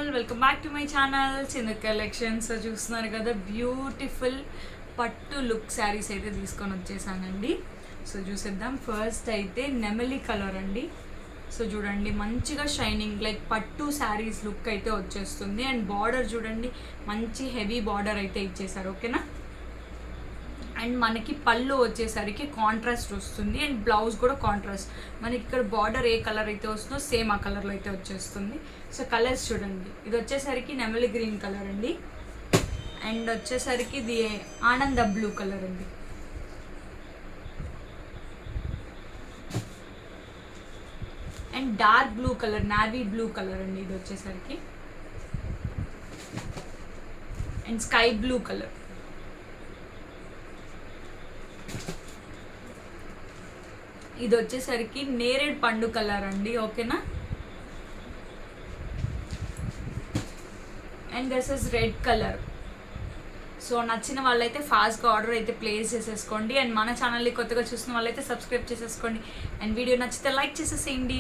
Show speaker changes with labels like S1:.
S1: All, welcome back to my channel Chindu collections. చూస్తున్నారు కదా, beautiful పట్టు లుక్ శారీస్ అయితే తీసుకొని వచ్చేసానండి. సో చూసేద్దాం. ఫస్ట్ అయితే నెమలి కలర్ అండి. సో చూడండి, మంచిగా షైనింగ్ లైక్ పట్టు శారీస్ లుక్ అయితే వచ్చేస్తుంది. అండ్ బార్డర్ చూడండి, మంచి హెవీ బార్డర్ అయితే ఇచ్చేసారు. ఓకేనా. అండ్ మనకి పళ్ళు వచ్చేసరికి కాంట్రాస్ట్ వస్తుంది అండ్ బ్లౌజ్ కూడా కాంట్రాస్ట్. మనకి ఇక్కడ బార్డర్ ఏ కలర్ అయితే వస్తుందో సేమ్ ఆ కలర్లో అయితే వచ్చేస్తుంది. సో కలర్స్ చూడండి, ఇది వచ్చేసరికి నెమలి గ్రీన్ కలర్ అండి. అండ్ వచ్చేసరికి ఇది ఆనంద బ్లూ కలర్ అండి. And dark blue colour, navy blue colour అండి ఇది వచ్చేసరికి. And sky blue colour. ఇది వచ్చేసరికి నేరేడ్ పండు కలర్ అండి. ఓకేనా. And this is red colour. So నచ్చిన వాళ్ళైతే ఫాస్ట్గా ఆర్డర్ అయితే ప్లేస్ చేసేసుకోండి. అండ్ మన ఛానల్ని కొత్తగా చూసిన వాళ్ళైతే సబ్స్క్రైబ్ చేసేసుకోండి. అండ్ వీడియో నచ్చితే లైక్ చేసేసేయండి.